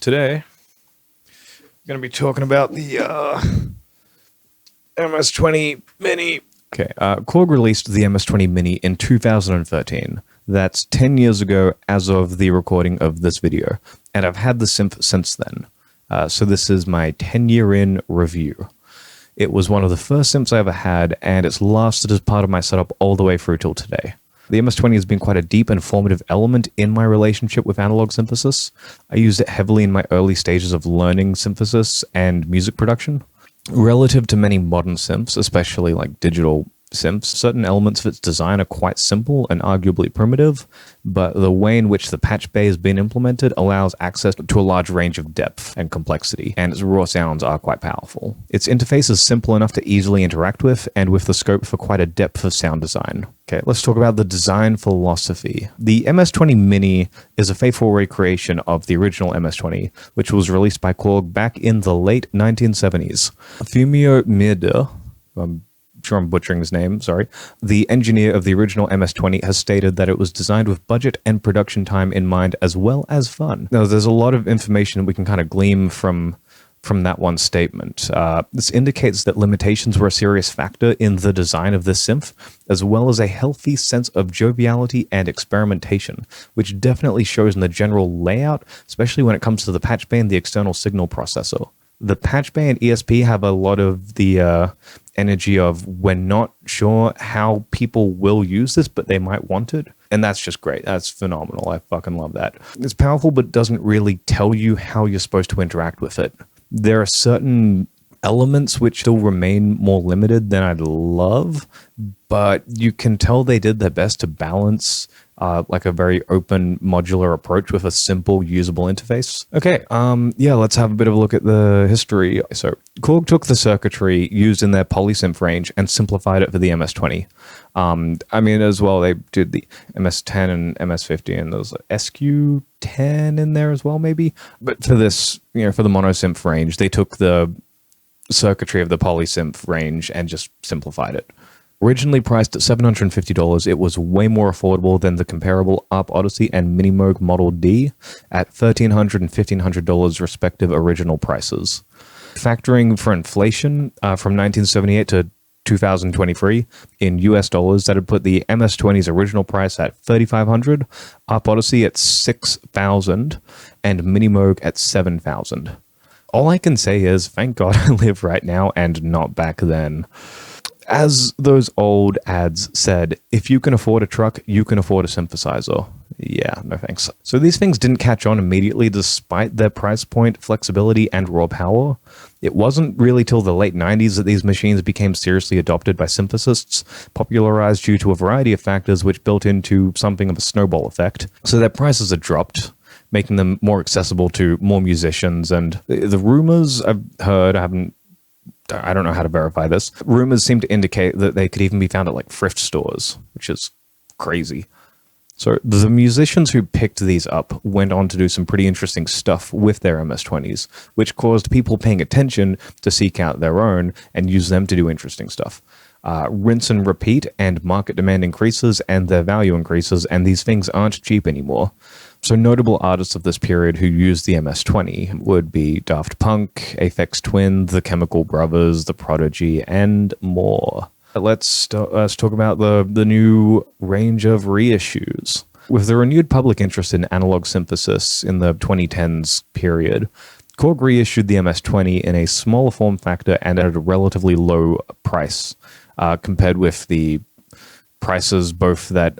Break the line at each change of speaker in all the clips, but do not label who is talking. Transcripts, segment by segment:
Today, we're going to be talking about the MS-20 Mini. Okay, Korg released the MS-20 Mini in 2013. That's 10 years ago as of the recording of this video, and I've had the synth since then. So this is my 10-year-in review. It was one of the first synths I ever had, and it's lasted as part of my setup all the way through till today. The MS-20 has been quite a deep and formative element in my relationship with analog synthesis. I used it heavily in my early stages of learning synthesis and music production. Relative to many modern synths, especially like digital synths, certain elements of its design are quite simple and arguably primitive, but the way in which the patch bay has been implemented allows access to a large range of depth and complexity, and its raw sounds are quite powerful. Its interface is simple enough to easily interact with, and with the scope for quite a depth of sound design. Okay, let's talk about the design philosophy. The MS-20 Mini is a faithful recreation of the original MS-20, which was released by Korg back in the late 1970s. Fumio Miede, sure I'm butchering his name, sorry. The engineer of the original MS-20 has stated that it was designed with budget and production time in mind as well as fun. Now, there's a lot of information we can kind of glean from that one statement. This indicates that limitations were a serious factor in the design of this synth, as well as a healthy sense of joviality and experimentation, which definitely shows in the general layout, especially when it comes to the patch bay and the external signal processor. The patch bay and ESP have a lot of the energy of we're not sure how people will use this, but they might want it. And that's just great. That's phenomenal. I fucking love that. It's powerful, but doesn't really tell you how you're supposed to interact with it. There are certain elements which still remain more limited than I'd love, but you can tell they did their best to balance like a very open modular approach with a simple usable interface. Okay, yeah, let's have a bit of a look at the history. So Korg took the circuitry used in their polysynth range and simplified it for the MS-20. I mean, as well, they did the MS-10 and MS-50, and there's like SQ-10 in there as well, maybe. But for this, you know, for the monosynth range, they took the circuitry of the polysynth range and just simplified it. Originally priced at $750, it was way more affordable than the comparable ARP Odyssey and Minimoog Model D at $1,300 and $1,500 respective original prices. Factoring for inflation from 1978 to 2023 in US dollars, that would put the MS-20's original price at $3,500, ARP Odyssey at $6,000, and Minimoog at $7,000. All I can say is, thank God I live right now and not back then. As those old ads said, if you can afford a truck, you can afford a synthesizer. Yeah, no thanks. So these things didn't catch on immediately despite their price point, flexibility, and raw power. It wasn't really till the late 90s that these machines became seriously adopted by synthesists, popularized due to a variety of factors which built into something of a snowball effect. So their prices had dropped, making them more accessible to more musicians. And the rumors I've heard, I don't know how to verify this. Rumors seem to indicate that they could even be found at like thrift stores, which is crazy. So the musicians who picked these up went on to do some pretty interesting stuff with their MS-20s, which caused people paying attention to seek out their own and use them to do interesting stuff. Rinse and repeat, and market demand increases and their value increases, and these things aren't cheap anymore. So notable artists of this period who used the MS-20 would be Daft Punk, Aphex Twin, The Chemical Brothers, The Prodigy, and more. Let's talk about the new range of reissues. With the renewed public interest in analog synthesis in the 2010s period, Korg reissued the MS-20 in a smaller form factor and at a relatively low price, compared with the prices both that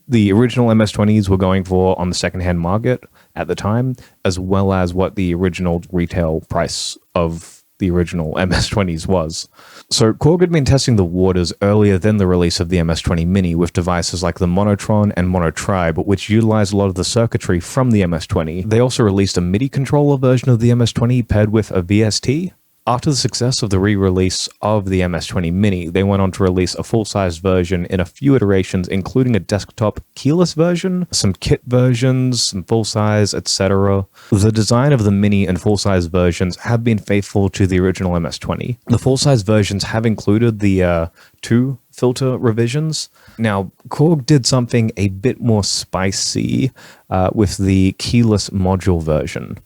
the original MS-20s were going for on the secondhand market at the time, as well as what the original retail price of the original MS-20s was. So Korg had been testing the waters earlier than the release of the MS-20 Mini with devices like the Monotron and Monotribe, which utilized a lot of the circuitry from the MS-20. They also released a MIDI controller version of the MS-20 paired with a VST. After the success of the re-release of the MS-20 Mini, they went on to release a full-size version in a few iterations, including a desktop keyless version, some kit versions, some full-size, etc. The design of the Mini and full-size versions have been faithful to the original MS-20. The full-size versions have included the two filter revisions. Now, Korg did something a bit more spicy with the keyless module version.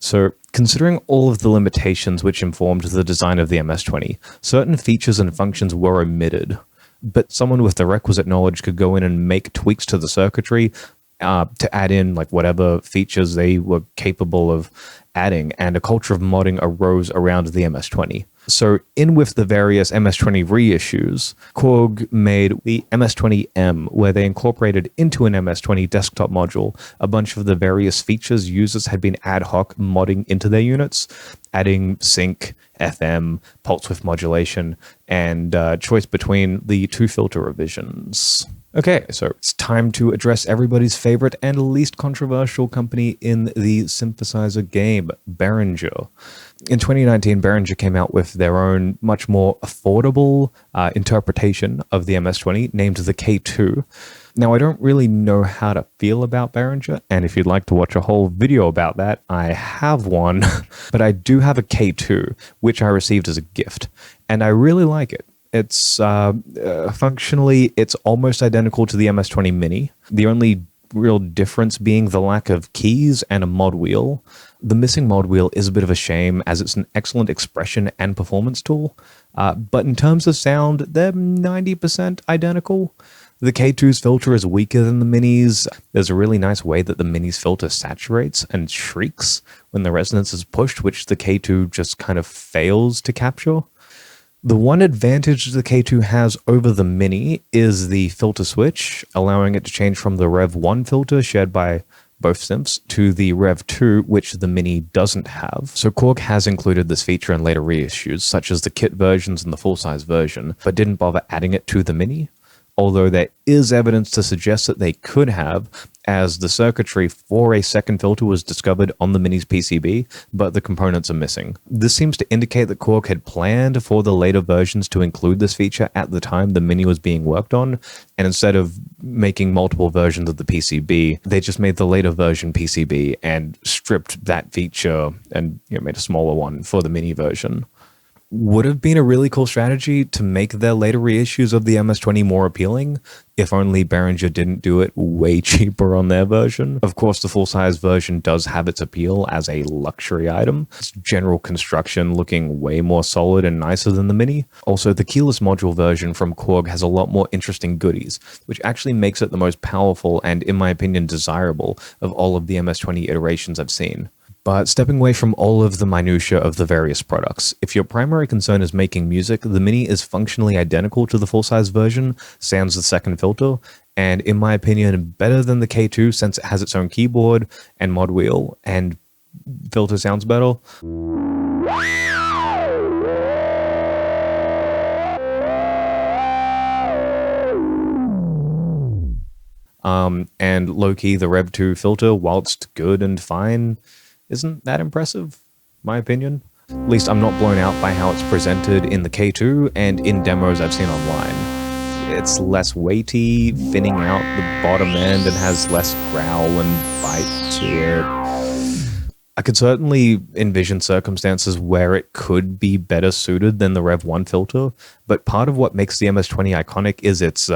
So, considering all of the limitations which informed the design of the MS-20, certain features and functions were omitted, but someone with the requisite knowledge could go in and make tweaks to the circuitry to add in like whatever features they were capable of adding, and a culture of modding arose around the MS-20. So in with the various MS-20 reissues, Korg made the MS-20M, where they incorporated into an MS-20 desktop module a bunch of the various features users had been ad hoc modding into their units, adding sync, FM, pulse width modulation, and choice between the two filter revisions. Okay, so it's time to address everybody's favorite and least controversial company in the synthesizer game, Behringer. In 2019, Behringer came out with their own, much more affordable interpretation of the MS-20, named the K2. Now, I don't really know how to feel about Behringer, and if you'd like to watch a whole video about that, I have one, but I do have a K2, which I received as a gift, and I really like it. It's functionally, it's almost identical to the MS-20 Mini. The only real difference being the lack of keys and a mod wheel. The missing mod wheel is a bit of a shame, as it's an excellent expression and performance tool. But in terms of sound, they're 90% identical. The K2's filter is weaker than the Mini's. There's a really nice way that the Mini's filter saturates and shrieks when the resonance is pushed, which the K2 just kind of fails to capture. The one advantage the K2 has over the Mini is the filter switch, allowing it to change from the Rev 1 filter shared by both synths to the Rev 2, which the Mini doesn't have. So Korg has included this feature in later reissues, such as the kit versions and the full-size version, but didn't bother adding it to the Mini, although there is evidence to suggest that they could have, as the circuitry for a second filter was discovered on the Mini's PCB, but the components are missing. This seems to indicate that Korg had planned for the later versions to include this feature at the time the Mini was being worked on, and instead of making multiple versions of the PCB, they just made the later version PCB and stripped that feature and made a smaller one for the Mini version. Would have been a really cool strategy to make their later reissues of the MS-20 more appealing, if only Behringer didn't do it way cheaper on their version. Of course, the full-size version does have its appeal as a luxury item. Its general construction looking way more solid and nicer than the Mini. Also, the keyless module version from Korg has a lot more interesting goodies, which actually makes it the most powerful and, in my opinion, desirable of all of the MS-20 iterations I've seen. But stepping away from all of the minutiae of the various products, if your primary concern is making music, the Mini is functionally identical to the full-size version, sans the second filter, and in my opinion, better than the K2 since it has its own keyboard and mod wheel, and filter sounds better. And low-key, the Rev 2 filter, whilst good and fine, isn't that impressive, my opinion. At least I'm not blown out by how it's presented in the K2 and in demos I've seen online. It's less weighty, thinning out the bottom end, and has less growl and bite to it. I could certainly envision circumstances where it could be better suited than the Rev 1 filter, but part of what makes the MS-20 iconic is its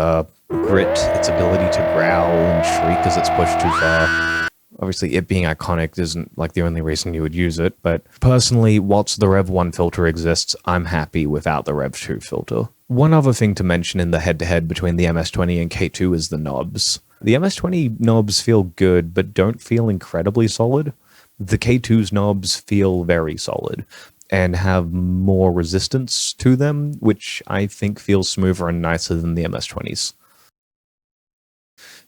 grit, its ability to growl and shriek as it's pushed too far. Obviously, it being iconic isn't like the only reason you would use it, but personally, whilst the Rev 1 filter exists, I'm happy without the Rev 2 filter. One other thing to mention in the head-to-head between the MS-20 and K2 is the knobs. The MS-20 knobs feel good, but don't feel incredibly solid. The K2's knobs feel very solid, and have more resistance to them, which I think feels smoother and nicer than the MS-20's.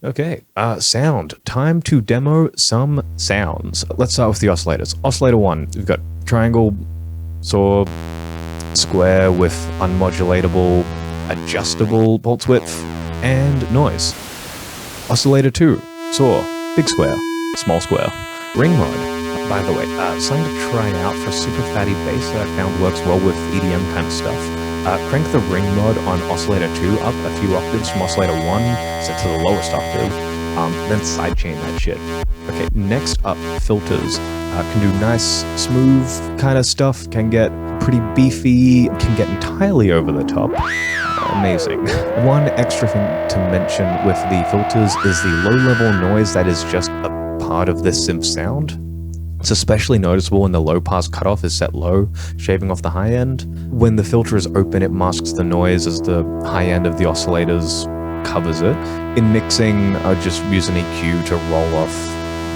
Okay, sound. Time to demo some sounds. Let's start with the oscillators. Oscillator 1, we've got triangle, saw, square with unmodulatable, adjustable pulse width, and noise. Oscillator 2, saw, big square, small square, ring mode. By the way, something to try out for super fatty bass that I found works well with EDM kind of stuff. Crank the ring mod on oscillator 2 up a few octaves from oscillator 1 set to the lowest octave, then sidechain that shit. Okay, next up, filters. Can do nice, smooth kind of stuff, can get pretty beefy, can get entirely over the top. amazing. One extra thing to mention with the filters is the low-level noise that is just a part of this synth sound. It's especially noticeable when the low-pass cutoff is set low, shaving off the high end. When the filter is open, it masks the noise as the high end of the oscillators covers it. In mixing, I just use an EQ to roll off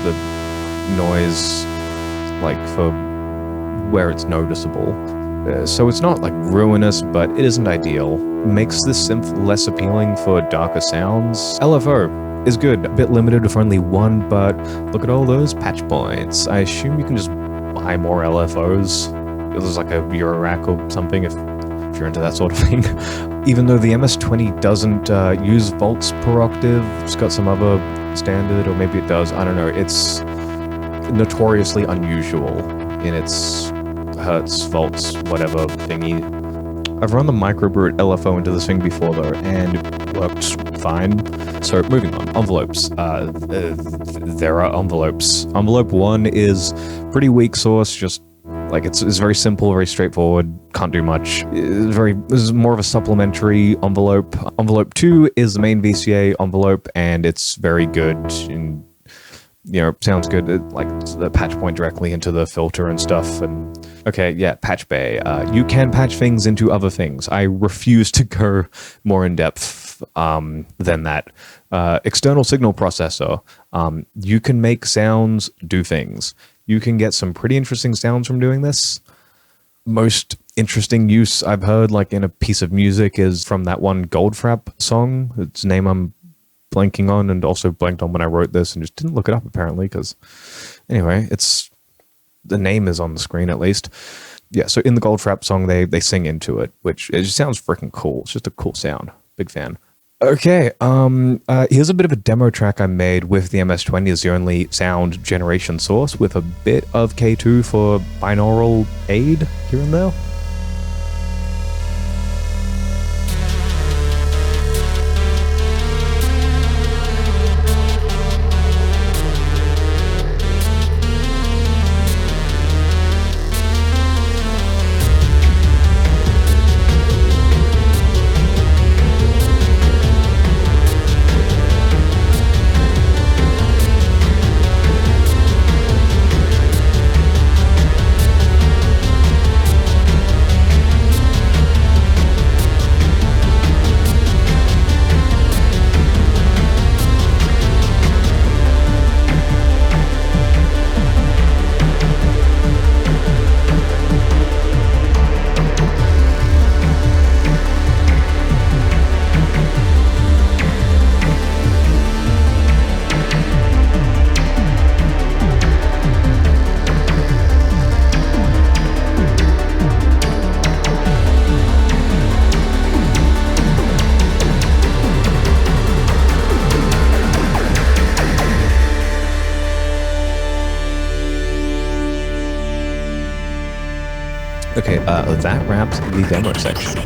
the noise, like for where it's noticeable. So it's not like ruinous, but it isn't ideal. Makes this synth less appealing for darker sounds. LFO is good, a bit limited with only one, but look at all those patch points. I assume you can just buy more LFOs. There's like a Euro rack or something if you're into that sort of thing. Even though the MS-20 doesn't use volts per octave, it's got some other standard, or maybe it does, I don't know. It's notoriously unusual in its hertz, volts, whatever thingy. I've run the microbrute LFO into this thing before though, and it worked fine. So moving on, envelopes. There are envelopes. Envelope 1 is pretty weak source, just like it's very simple, very straightforward, can't do much. This is more of a supplementary envelope. Envelope 2 is the main VCA envelope, and it's very good and, you know, sounds good. Like the patch point directly into the filter and stuff. And okay, yeah, patch bay. You can patch things into other things. I refuse to go more in depth than that. External signal processor. You can make sounds do things. You can get some pretty interesting sounds from doing this. Most interesting use I've heard, like in a piece of music, is from that one Goldfrapp song. Its name I'm blanking on, and also blanked on when I wrote this and just didn't look it up apparently, because anyway, the name is on the screen at least. Yeah, so in the Goldfrapp song, they sing into it, which it just sounds freaking cool. It's just a cool sound. Big fan. Okay, here's a bit of a demo track I made with the MS-20 as the only sound generation source, with a bit of K2 for binaural aid here and there. Okay, that wraps the demo section.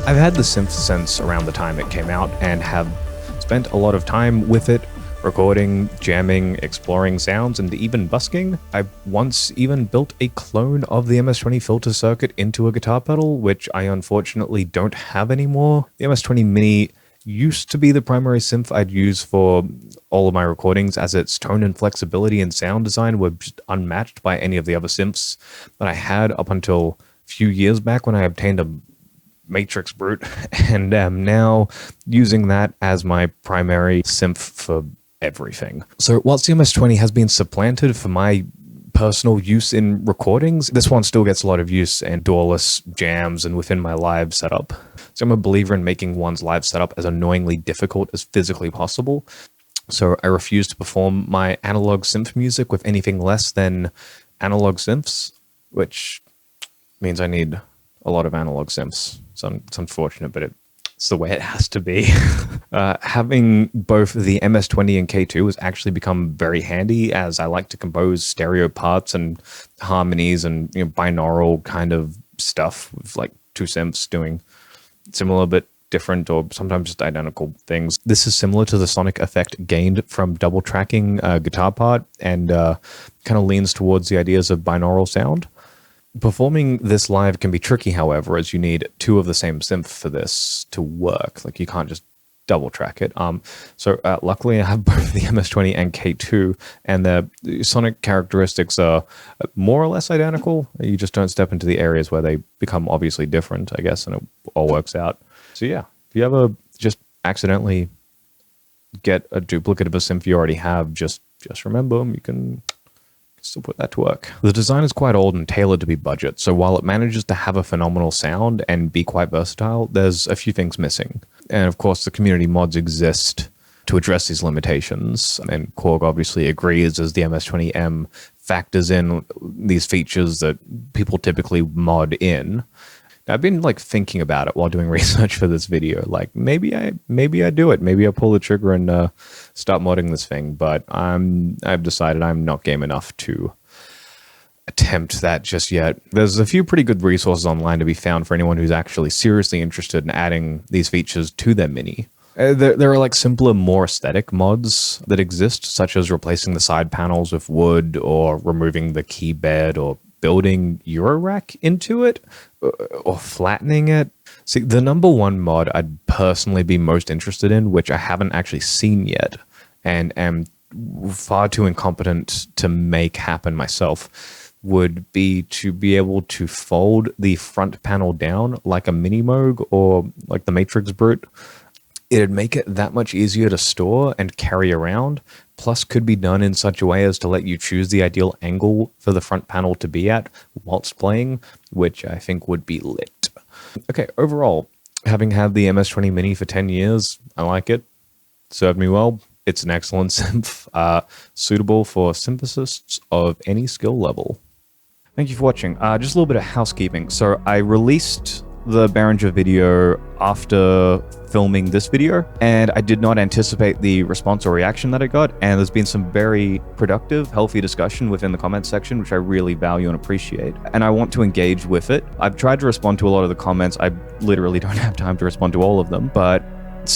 I've had the synth since around the time it came out and have spent a lot of time with it, recording, jamming, exploring sounds, and even busking. I once even built a clone of the MS-20 filter circuit into a guitar pedal, which I unfortunately don't have anymore. The MS-20 Mini used to be the primary synth I'd use for all of my recordings, as its tone and flexibility and sound design were just unmatched by any of the other synths that I had up until a few years back when I obtained a Matrix Brute, and am now using that as my primary synth for everything. So whilst the MS-20 has been supplanted for my personal use in recordings, this one still gets a lot of use in doorless jams and within my live setup. So I'm a believer in making one's live setup as annoyingly difficult as physically possible. So I refuse to perform my analog synth music with anything less than analog synths, which means I need a lot of analog synths. So it's unfortunate, but it's the way it has to be. Having both the MS-20 and K2 has actually become very handy, as I like to compose stereo parts and harmonies and, you know, binaural kind of stuff with like two synths doing similar but different or sometimes just identical things. This is similar to the sonic effect gained from double tracking a guitar part, and kind of leans towards the ideas of binaural sound. Performing this live can be tricky, however, as you need two of the same synth for this to work. Like, you can't just double track it. Luckily I have both the MS-20 and K2, and the sonic characteristics are more or less identical. You just don't step into the areas where they become obviously different, I guess, and it all works out. So yeah, if you ever just accidentally get a duplicate of a synth you already have, just remember, you can still put that to work. The design is quite old and tailored to be budget, so while it manages to have a phenomenal sound and be quite versatile, there's a few things missing. And of course, the community mods exist to address these limitations, and Korg obviously agrees, as the MS-20M factors in these features that people typically mod in. Now, I've been like thinking about it while doing research for this video. Like, maybe I do it. Maybe I pull the trigger and start modding this thing. But I've decided I'm not game enough to attempt that just yet. There's a few pretty good resources online to be found for anyone who's actually seriously interested in adding these features to their Mini. There are like simpler, more aesthetic mods that exist, such as replacing the side panels with wood, or removing the key bed, or building Eurorack into it, or flattening it. See, the number one mod I'd personally be most interested in, which I haven't actually seen yet, and am far too incompetent to make happen myself, would be to be able to fold the front panel down like a Mini Moog or like the Matrix Brute. It'd make it that much easier to store and carry around, plus could be done in such a way as to let you choose the ideal angle for the front panel to be at whilst playing, which I think would be lit. Okay, overall, having had the MS-20 Mini for 10 years, I like it. Served me well. It's an excellent synth, suitable for synthesists of any skill level. Thank you for watching. Just a little bit of housekeeping. So I released the Behringer video after filming this video, and I did not anticipate the response or reaction that it got, and there's been some very productive, healthy discussion within the comments section, which I really value and appreciate, and I want to engage with it. I've tried to respond to a lot of the comments. I literally don't have time to respond to all of them, but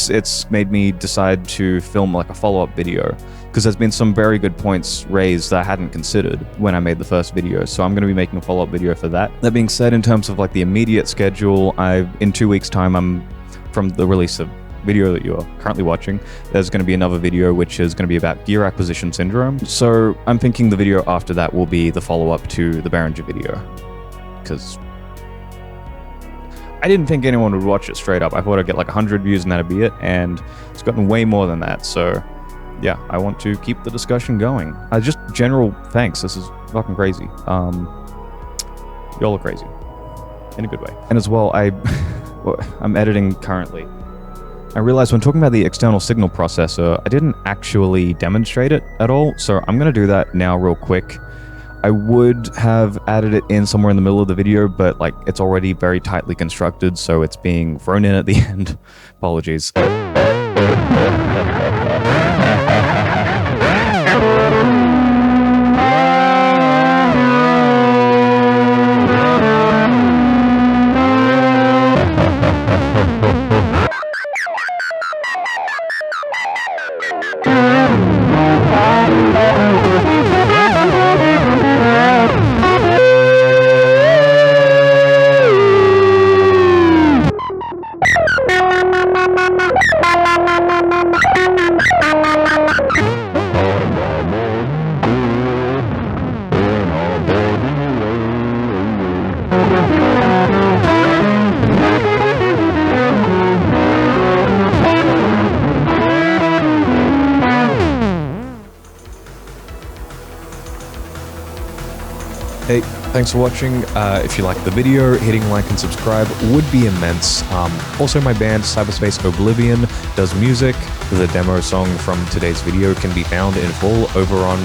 it's made me decide to film like a follow-up video, because there's been some very good points raised that I hadn't considered when I made the first video, so I'm going to be making a follow-up video for that. That being said, in terms of like the immediate schedule, in 2 weeks time, from the release of video that you're currently watching, there's going to be another video which is going to be about gear acquisition syndrome. So I'm thinking the video after that will be the follow-up to the Behringer video, because I didn't think anyone would watch it straight up. I thought I'd get like 100 views and that'd be it, and it's gotten way more than that. So yeah, I want to keep the discussion going. Just general thanks. This is fucking crazy. Y'all are crazy in a good way. And as well, I'm editing currently. I realized when talking about the external signal processor, I didn't actually demonstrate it at all. So I'm going to do that now real quick. I would have added it in somewhere in the middle of the video, but like it's already very tightly constructed, so it's being thrown in at the end. Apologies. Hey, thanks for watching. If you liked the video, hitting like and subscribe would be immense. Also, my band, Cyberspace Oblivion, does music. The demo song from today's video can be found in full over on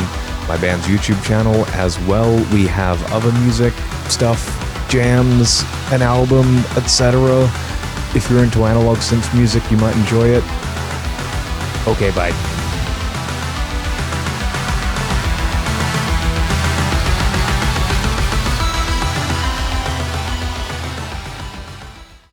my band's YouTube channel. As well, we have other music stuff, jams, an album, etc. If you're into analog synth music, you might enjoy it. Okay, bye.